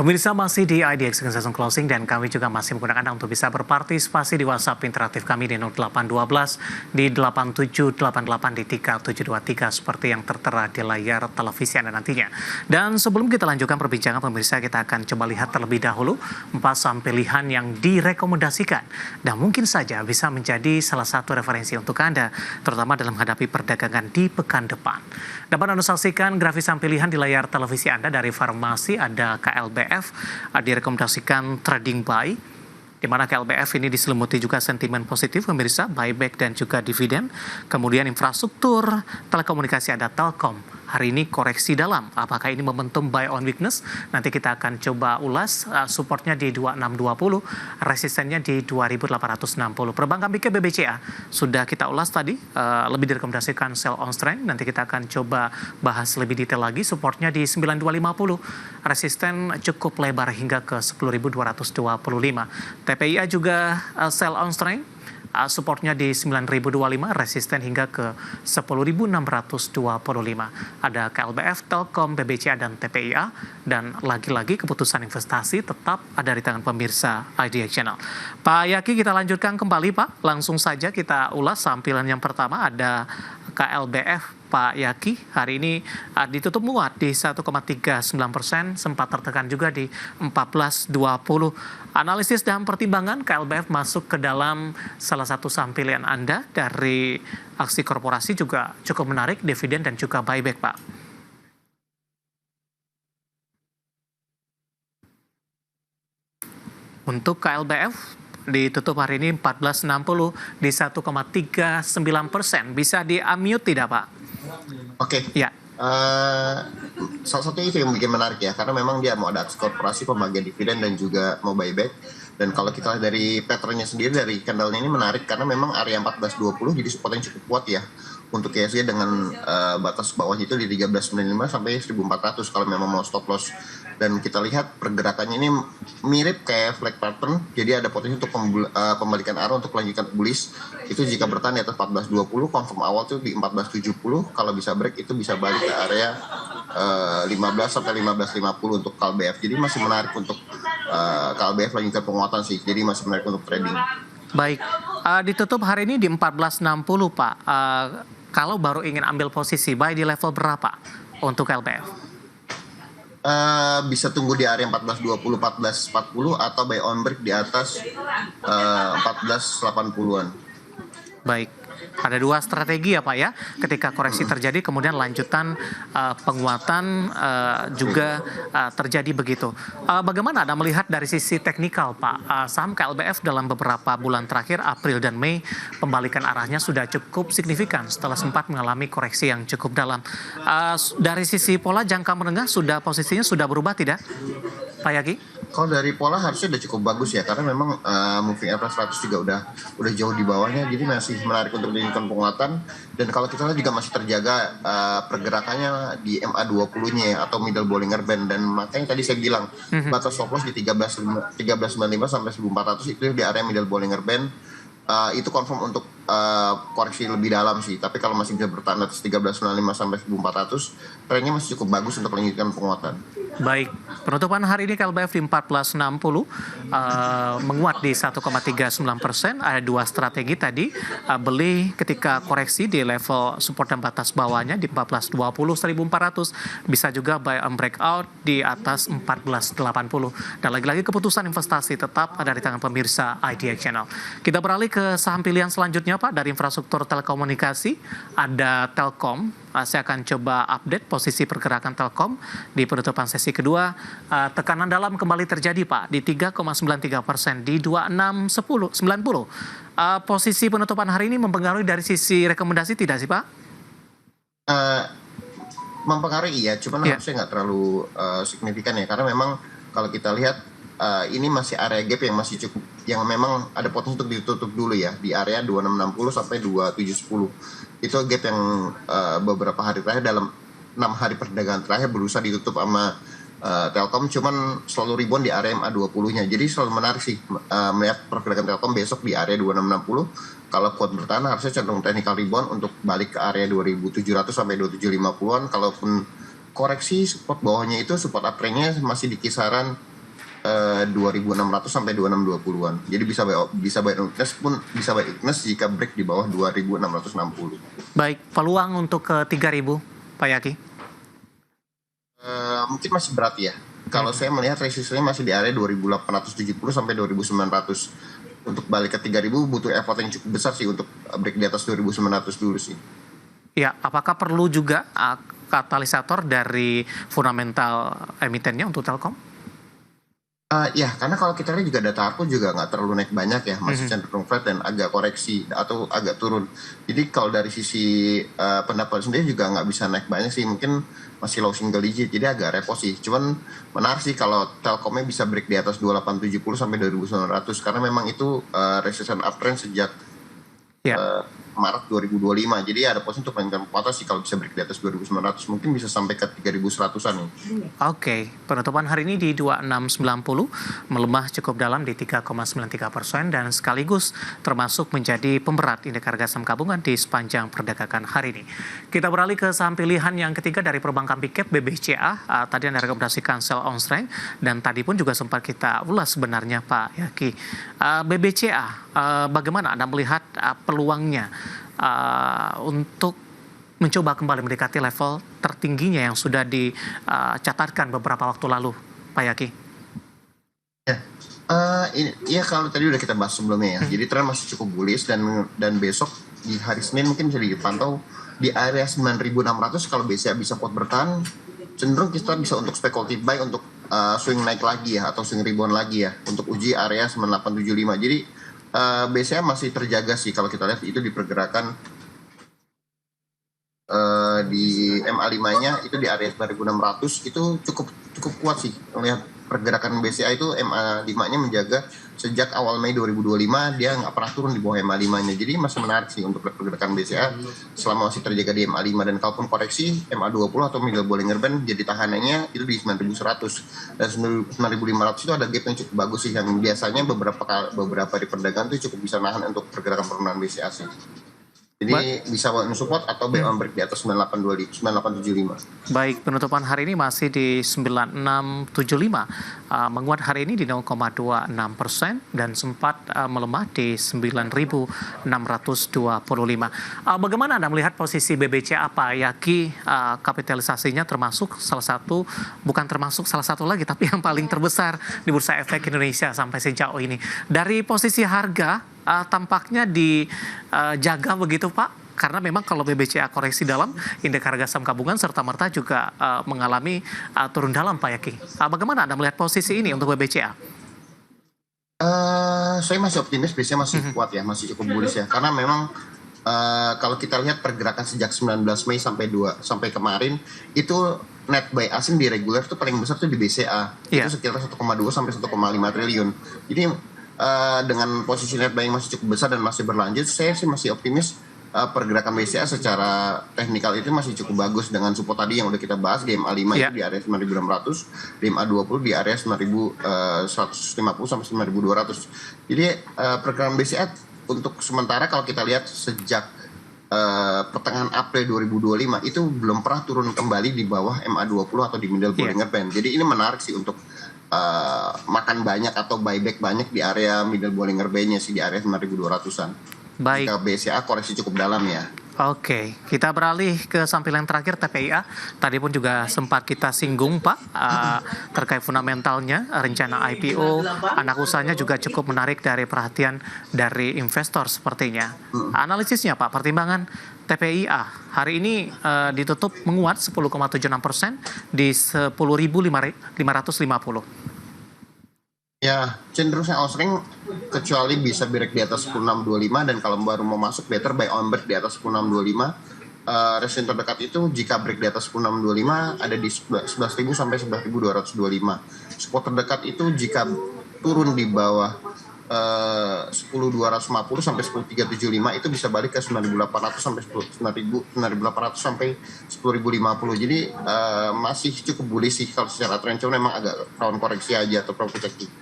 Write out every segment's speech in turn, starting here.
Pemirsa masih di IDX Season Closing dan kami juga masih menggunakan Anda untuk bisa berpartisipasi di WhatsApp interaktif kami di 0812 di 8788 di 3723 seperti yang tertera di layar televisi Anda nantinya. Dan sebelum kita lanjutkan perbincangan pemirsa, kita akan coba lihat terlebih dahulu 4 saham pilihan yang direkomendasikan dan mungkin saja bisa menjadi salah satu referensi untuk Anda, terutama dalam menghadapi perdagangan di pekan depan. Dapat Anda saksikan grafis saham pilihan di layar televisi Anda. Dari farmasi ada KLBF direkomendasikan trading buy, di mana KLBF ini diselimuti juga sentimen positif pemirsa, buyback dan juga dividen. Kemudian infrastruktur, telekomunikasi ada Telkom. Hari ini koreksi dalam. Apakah ini momentum buy on weakness? Nanti kita akan coba ulas. Supportnya di 2620, resistennya di 2860. Perbankan BK BBCA sudah kita ulas tadi, lebih direkomendasikan sell on strength. Nanti kita akan coba bahas lebih detail lagi. Supportnya di 9250, resisten cukup lebar hingga ke 10.225. TPIA juga sell on strength. Supportnya di 9.025, resisten hingga ke 10.625. Ada KLBF, Telkom, BBCA, dan TPIA. Dan lagi-lagi keputusan investasi tetap ada di tangan pemirsa IDX Channel. Pak Yaki, kita lanjutkan kembali Pak. Langsung saja kita ulas sampilan yang pertama ada KLBF. Pak Yaki, hari ini ditutup menguat di 1,39%, sempat tertekan juga di 14.20. Analisis dan pertimbangan KLBF masuk ke dalam salah satu saham pilihan Anda dari aksi korporasi juga cukup menarik, dividen dan juga buyback, Pak. Untuk KLBF ditutup hari ini 14.60 di 1,39%. Bisa di-unmute tidak, Pak? Oke. Ya. Salah satunya itu yang bikin menarik ya, karena memang dia mau ada aksi korporasi, pembagian dividen dan juga mau buyback. Dan kalau kita lihat dari patternnya sendiri, dari candlenya ini menarik karena memang area 14.20 jadi support yang cukup kuat ya untuk IHSG dengan batas bawah itu di 13.95 sampai 1.400 kalau memang mau stop loss. Dan kita lihat pergerakannya ini mirip kayak flag pattern, jadi ada potensi untuk pembalikan arah untuk melanjutkan bullish. Itu jika bertahan di atas 14.20, confirm awal tuh di 14.70, kalau bisa break itu bisa balik ke area 15 sampai 15.50 untuk KLBF. Jadi masih menarik untuk KLBF lanjutkan penguatan sih, jadi masih menarik untuk trading. Baik, ditutup hari ini di 14.60 Pak. Kalau baru ingin ambil posisi, buy di level berapa untuk KLBF? Bisa tunggu di area 14.20, 14.40 atau buy on break di atas 14.80-an. Baik, ada dua strategi ya Pak ya. Ketika koreksi terjadi kemudian lanjutan penguatan juga terjadi begitu. Bagaimana Anda melihat dari sisi teknikal Pak? Saham KLBF dalam beberapa bulan terakhir April dan Mei pembalikan arahnya sudah cukup signifikan setelah sempat mengalami koreksi yang cukup dalam. Dari sisi pola jangka menengah posisinya sudah berubah tidak Pak Yaki? Kalau dari pola harusnya udah cukup bagus ya, karena memang moving average 100 juga udah jauh di bawahnya, jadi masih menarik untuk dilakukan penguatan. Dan kalau kita lihat juga masih terjaga pergerakannya di MA20-nya ya, atau middle Bollinger Band. Dan makanya tadi saya bilang batas stop loss di 13.95 sampai 1.400 itu di area middle Bollinger Band. Itu confirm untuk koreksi lebih dalam sih, tapi kalau masih bisa bertahan atas 13.95 sampai 1.400, trennya masih cukup bagus untuk melanjutkan penguatan. Baik, penutupan hari ini KLBF di 14.60, menguat di 1,39%. Ada dua strategi tadi, beli ketika koreksi di level support dan batas bawahnya di 14.20, 1.400. Bisa juga buy on breakout di atas 14.80. Dan lagi-lagi keputusan investasi tetap ada di tangan pemirsa IDX Channel. Kita beralih ke saham pilihan selanjutnya Pak, dari infrastruktur telekomunikasi. Ada Telkom. Saya akan coba update posisi pergerakan Telkom di penutupan sesi kedua. Tekanan dalam kembali terjadi Pak di 3,93% di 2690. Posisi penutupan hari ini mempengaruhi dari sisi rekomendasi tidak sih Pak? Mempengaruhi ya, cuman harusnya nggak terlalu signifikan ya, karena memang kalau kita lihat ini masih area gap yang masih cukup, yang memang ada potensi untuk ditutup dulu ya di area 2660 sampai 2710. Itu gap yang beberapa hari terakhir, dalam 6 hari perdagangan terakhir berusaha ditutup sama Telkom, cuman selalu rebound di area MA20-nya. Jadi selalu menarik sih melihat pergerakan Telkom besok di area 2660. Kalau kuat bertahan harusnya cenderung technical rebound untuk balik ke area 2700 sampai 2750-an. Kalaupun koreksi, support bawahnya itu support uptrendnya masih di kisaran 2600 sampai 2620-an. Jadi bisa buy weakness pun bisa buy weakness jika break di bawah 2660. Baik, peluang untuk ke 3.000, Pak Yaki? Mungkin masih berat ya. Kalau saya melihat resistenya masih di area 2870 sampai 2900. Untuk balik ke 3000 butuh effort yang cukup besar sih untuk break di atas 2900 dulu sih. Ya, apakah perlu juga katalisator dari fundamental emitennya untuk Telkom? Ya, karena kalau kita lihat juga data aku juga nggak terlalu naik banyak ya, masih cenderung flat dan agak koreksi atau agak turun. Jadi kalau dari sisi pendapat sendiri juga nggak bisa naik banyak sih, mungkin masih low single digit, jadi agak repot sih. Cuman menarik sih kalau Telkomnya bisa break di atas 2870 sampai 2900 karena memang itu resistance uptrend sejak Maret 2025. Jadi ada potensi untuk mainkan ke atas sih kalau bisa break di atas 2900, mungkin bisa sampai ke 3100-an nih. Oke, penutupan hari ini di 2690 melemah cukup dalam di 3,93% dan sekaligus termasuk menjadi pemberat indeks harga saham gabungan di sepanjang perdagangan hari ini. Kita beralih ke saham pilihan yang ketiga dari perbankan big cap BBCA. Tadi Anda rekomendasikan sell on strength dan tadi pun juga sempat kita ulas sebenarnya Pak Yaki. BBCA, bagaimana Anda melihat peluangnya untuk mencoba kembali mendekati level tertingginya yang sudah dicatatkan beberapa waktu lalu, Pak Yaki? Ya, kalau tadi udah kita bahas sebelumnya ya. Jadi tren masih cukup bullish dan besok di hari Senin mungkin bisa dipantau di area 9.600. Kalau BCA bisa kuat bertahan, cenderung kita bisa untuk spekulatif buy untuk swing naik lagi ya atau swing rebound lagi ya untuk uji area 9875. Jadi BCA masih terjaga sih kalau kita lihat itu di pergerakan di MA5-nya itu di area 9.600 itu cukup kuat sih. Melihat pergerakan BCA itu MA5-nya menjaga sejak awal Mei 2025 dia nggak pernah turun di bawah MA5-nya. Jadi masih menarik sih untuk pergerakan BCA selama masih terjaga di MA5, dan kalaupun koreksi MA20 atau middle Bollinger Band jadi tahanannya itu di 9.100 dan 9.500 itu ada gap yang cukup bagus sih yang biasanya beberapa di perdagangan itu cukup bisa nahan untuk pergerakan penurunan BCA sih. Jadi bisa support atau buy on break di atas 9875. Baik, penutupan hari ini masih di 9675, menguat hari ini di 0,26% dan sempat melemah di 9625. Bagaimana Anda melihat posisi BBCA, Pak Yaki? Kapitalisasinya termasuk salah satu lagi, tapi yang paling terbesar di Bursa Efek Indonesia sampai sejauh ini. Dari posisi harga, tampaknya dijaga begitu Pak, karena memang kalau BBCA koreksi dalam, indeks harga saham gabungan serta-merta juga mengalami turun dalam Pak Yaki. Bagaimana Anda melihat posisi ini untuk BBCA? Saya masih optimis, BCA masih kuat ya, masih cukup bullish ya, karena memang kalau kita lihat pergerakan sejak 19 Mei sampai kemarin itu net buy asing di reguler itu paling besar tuh di BCA, itu sekitar 1,2 sampai 1,5 triliun. Jadi dengan posisi net buying masih cukup besar dan masih berlanjut, saya sih masih optimis pergerakan BCA secara teknikal itu masih cukup bagus dengan support tadi yang udah kita bahas di MA5 itu di area 9.600, di MA20 di area 9.150 sampai 9.200. Jadi pergerakan BCA untuk sementara kalau kita lihat sejak pertengahan April 2025 itu belum pernah turun kembali di bawah MA20 atau di middle Bollinger Band. Jadi ini menarik sih untuk makan banyak atau buyback banyak di area middle Bollinger Band-nya sih di area 9.200-an. Baik. Jika BCA koreksi cukup dalam ya. Oke, kita beralih ke samping yang terakhir TPIA. Tadi pun juga sempat kita singgung Pak terkait fundamentalnya, rencana IPO, anak usahanya juga cukup menarik dari perhatian dari investor sepertinya. Analisisnya Pak, pertimbangan TPIA hari ini ditutup menguat 10,76% di 10.550. Ya, cenderung saya sering kecuali bisa break di atas 1625, dan kalau baru mau masuk better buy on break di atas 1625. Resistance terdekat itu jika break di atas 1625 ada di 11.000 sampai 11.225. Support terdekat itu jika turun di bawah 10.250 sampai 10.375 itu bisa balik ke 9.800 sampai 9.800 sampai 10.050. Jadi masih cukup bullish sih kalau secara tren, cuma memang agak rawan koreksi aja atau profit taking.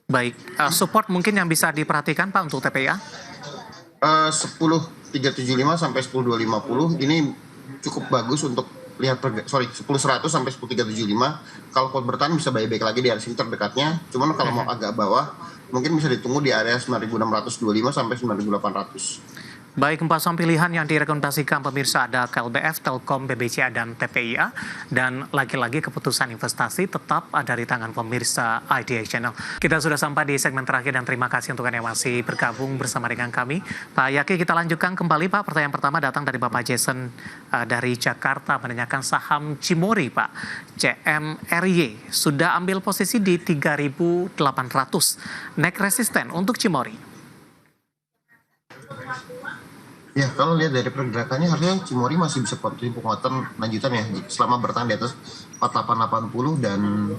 Baik, support mungkin yang bisa diperhatikan Pak untuk TPIA? 10.375 sampai 10.250 ini cukup bagus untuk lihat 10.100 sampai 10.375. Kalau kuat bertahan bisa buyback lagi di area terdekatnya. Cuman kalau mau agak bawah mungkin bisa ditunggu di area 9.625 sampai 9.800. Baik, 4 saham pilihan yang direkomendasikan pemirsa ada KLBF, Telkom, BBCA, dan TPIA. Dan lagi-lagi keputusan investasi tetap ada di tangan pemirsa IDA Channel. Kita sudah sampai di segmen terakhir dan terima kasih untuk Anda yang masih bergabung bersama dengan kami. Pak Yaki, kita lanjutkan kembali Pak. Pertanyaan pertama datang dari Bapak Jason dari Jakarta menanyakan saham Cimori Pak. CMRY sudah ambil posisi di 3.800. Neck resisten untuk Cimori. Ya, kalau lihat dari pergerakannya harusnya Cimori masih bisa penguatan lanjutan ya selama bertahan di atas 4880 dan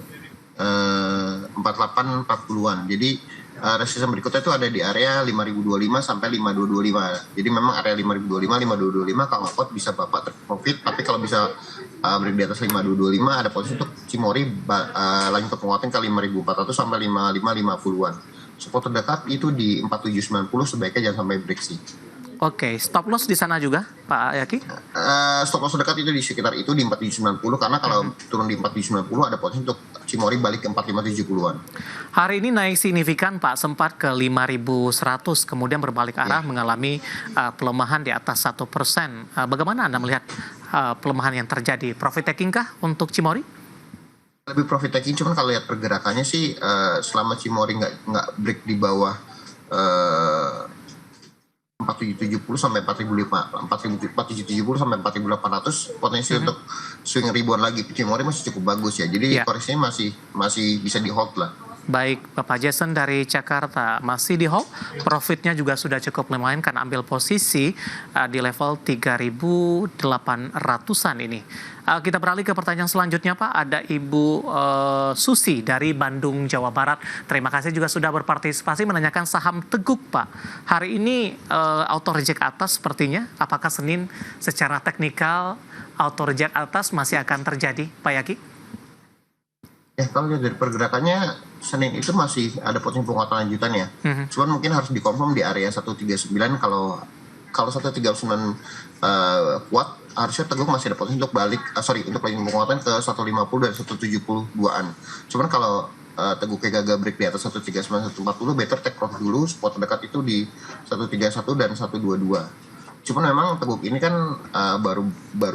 4840-an. Jadi resisten berikutnya itu ada di area 5025 sampai 5225. Jadi memang area 5025, 5225 kalau kuat bisa Bapak terprofit, tapi kalau bisa break di atas 5225 ada potensi untuk Cimori lanjut ke penguatan ke 5400 sampai 5550-an. Support terdekat itu di 4790, sebaiknya jangan sampai break sih. Oke, stop loss di sana juga, Pak Yaki? Stop loss terdekat itu di sekitar itu di 4790, karena kalau turun di 4790 ada potensi untuk Cimori balik ke 4570-an. Hari ini naik signifikan, Pak, sempat ke 5.100, kemudian berbalik arah mengalami pelemahan di atas 1%. Bagaimana Anda melihat pelemahan yang terjadi? Profit taking kah untuk Cimori? Lebih profit taking, cuman kalau lihat pergerakannya sih selama Cimori nggak break di bawah 4770 sampai 4770 sampai 4800, potensi untuk swing ribuan lagi Cimori masih cukup bagus ya. Jadi koreksinya masih bisa di hold lah. Baik, Bapak Jason dari Jakarta masih di hold. Profitnya juga sudah cukup lumayan karena ambil posisi di level 3.800-an ini. Kita beralih ke pertanyaan selanjutnya, Pak. Ada Ibu Susi dari Bandung, Jawa Barat. Terima kasih juga sudah berpartisipasi menanyakan saham Teguk, Pak. Hari ini auto reject atas sepertinya. Apakah Senin secara teknikal auto reject atas masih akan terjadi, Pak Yaki? Kalau lihat dari pergerakannya Senin itu masih ada potensi penguatan lanjutan ya. Cuman mungkin harus dikonfirm di area 139. Kalau 139 kuat, harusnya Teguk masih ada potensi untuk untuk lanjut penguatan ke 150 dan 172-an. Cuman kalau Teguknya gagal break di atas 139, 140, better take profit dulu. Spot terdekat itu di 131 dan 122. Cuman memang Teguk ini kan baru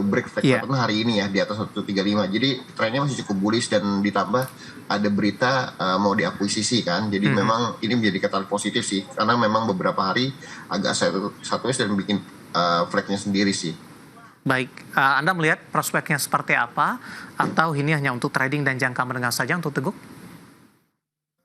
break hari ini ya di atas 135. Jadi trennya masih cukup bullish dan ditambah ada berita mau diakuisisi kan. Jadi memang ini menjadi katalis positif sih, karena memang beberapa hari agak sideways dan bikin flagnya sendiri sih. Baik, Anda melihat prospeknya seperti apa, atau ini hanya untuk trading dan jangka menengah saja untuk Teguk?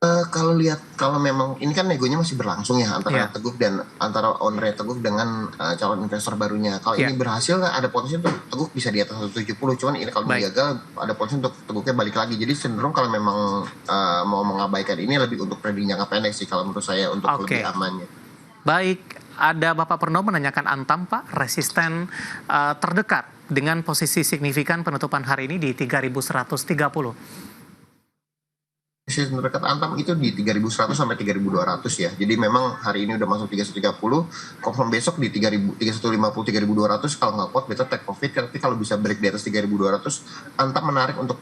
Kalau memang ini kan negonya masih berlangsung ya antara Teguk dan antara owner Teguk dengan calon investor barunya. Kalau ini berhasil ada potensi untuk Teguk bisa di atas 170. Cuman ini kalau gagal ada potensi untuk Teguknya balik lagi. Jadi cenderung kalau memang mau mengabaikan ini lebih untuk trading jangka pendek sih kalau menurut saya, untuk lebih amannya. Baik, ada Bapak Perno menanyakan Antam, Pak, resisten terdekat dengan posisi signifikan penutupan hari ini di 3.130. Resisten terdekat Antam itu di 3.100 sampai 3.200 ya. Jadi memang hari ini udah masuk 3.130, confirm besok di 3.150, 3.200. Kalau nggak kuat better take profit. Tapi kalau bisa break di atas 3.200, Antam menarik untuk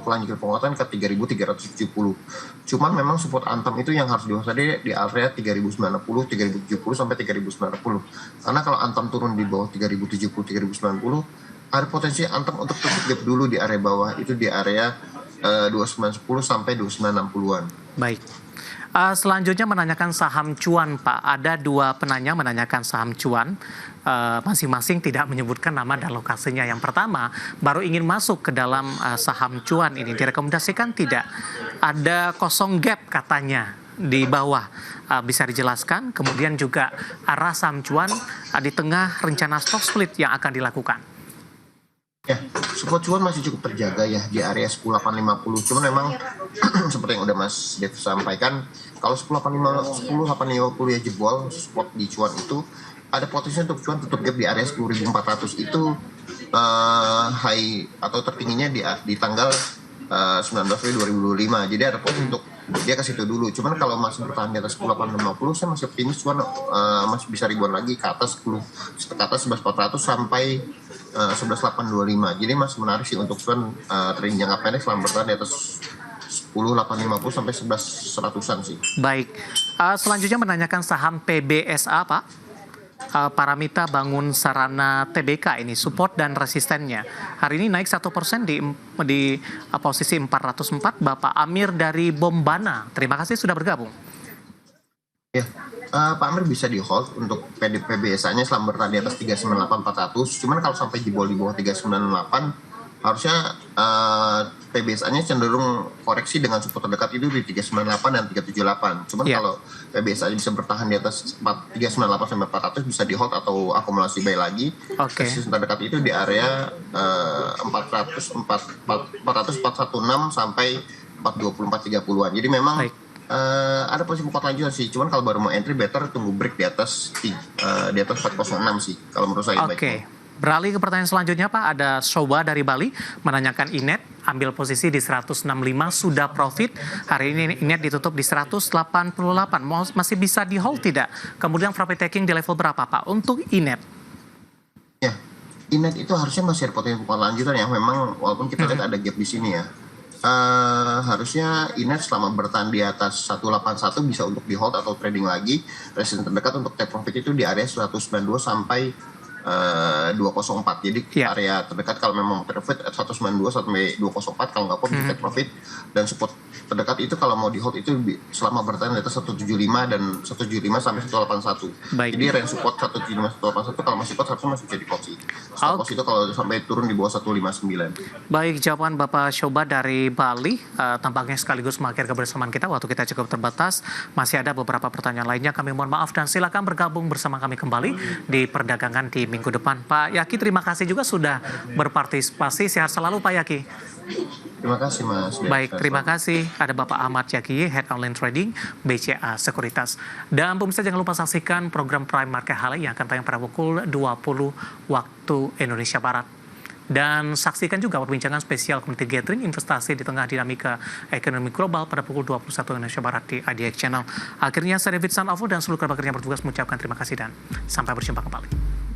lanjut penguatan ke 3.370. Cuman memang support Antam itu yang harus diwaspadai di area 3.090, 3.070 sampai 3.090. Karena kalau Antam turun di bawah 3.070, 3.090, ada potensi Antam untuk tutup gap dulu di area bawah, itu di area 2910 sampai 2960-an. Baik. Selanjutnya menanyakan saham cuan, Pak. Ada dua penanya menanyakan saham cuan. Masing-masing tidak menyebutkan nama dan lokasinya. Yang pertama, baru ingin masuk ke dalam saham cuan ini. Direkomendasikan tidak? Ada kosong gap katanya di bawah. Bisa dijelaskan? Kemudian juga arah saham cuan di tengah rencana stock split yang akan dilakukan. Ya, support cuan masih cukup terjaga ya di area 10850. Cuman memang seperti yang udah Mas Dev sampaikan, kalau 10850 ya jebol support di cuan itu ada potensi untuk cuan tutup gap di area 10.400. Itu high atau tertingginya di tanggal 19 Februari 2025. Jadi ada potensi untuk dia ke situ dulu. Cuman kalau masih bertahan di atas 10.850 saya masih optimis, cuman masih bisa ribuan lagi ke atas 11.400 sampai 11.825. Jadi masih menarik sih untuk cuan trading jangka pendek selama bertahan di atas 10.850 sampai 11.100-an sih. Baik, selanjutnya menanyakan saham PBSA, Pak. Paramita Bangun Sarana TBK ini support dan resistennya. Hari ini naik 1% di posisi 404. Bapak Amir dari Bombana, terima kasih sudah bergabung. Ya, Pak Amir bisa di hold untuk PBSA-nya selama bertahan di atas 398.400. Cuman kalau sampai jebol di bawah 398, harusnya PBSA-nya cenderung koreksi dengan support terdekat itu di 398 dan 378. Cuman kalau PBSA bisa bertahan di atas 398 sampai 400 bisa di hold atau akumulasi buy lagi. Resisten terdekat itu di area 416 sampai 420 430-an. Jadi memang ada posisi pokok lanjutan sih. Cuman kalau baru mau entry better tunggu break di atas 406 sih kalau menurut saya. Beralih ke pertanyaan selanjutnya, Pak. Ada Soba dari Bali menanyakan Inet ambil posisi di 165 sudah profit. Hari ini Inet ditutup di 188. Masih bisa di hold tidak? Kemudian profit taking di level berapa, Pak? Untuk Inet? Ya, Inet itu harusnya masih ada potensi lanjutan ya. Memang walaupun kita lihat ada gap di sini ya. Harusnya Inet selama bertahan di atas 181 bisa untuk di hold atau trading lagi. Resisten terdekat untuk take profit itu di area 192 sampai 204. Jadi area terdekat kalau memang profit 192 sampai 204, kalau nggak bisa take profit. Dan support terdekat itu kalau mau di hold itu selama bertahan di atas 175 dan 175 sampai 181. Jadi range support 175 181 kalau masih kuat harusnya masih jadi opsi. Stop loss itu kalau sampai turun di bawah 159. Baik, jawaban Bapak Shoba dari Bali tampaknya sekaligus mengakhiri kebersamaan kita. Waktu kita cukup terbatas. Masih ada beberapa pertanyaan lainnya. Kami mohon maaf dan silakan bergabung bersama kami kembali di perdagangan di minggu depan. Pak Yaki, terima kasih juga sudah berpartisipasi. Sehat selalu Pak Yaki. Terima kasih Mas. Baik, terima kasih. Ada Bapak Ahmad Yaki, Head Online Trading BCA Sekuritas. Dan pemirsa jangan lupa saksikan program Prime Market Halo yang akan tayang pada pukul 20 waktu Indonesia Barat. Dan saksikan juga perbincangan spesial Community Gathering investasi di tengah dinamika ekonomi global pada pukul 21 Indonesia Barat di IDX Channel. Akhirnya saya David Sanalvo dan seluruh kerabat kerja yang bertugas mengucapkan terima kasih dan sampai berjumpa kembali.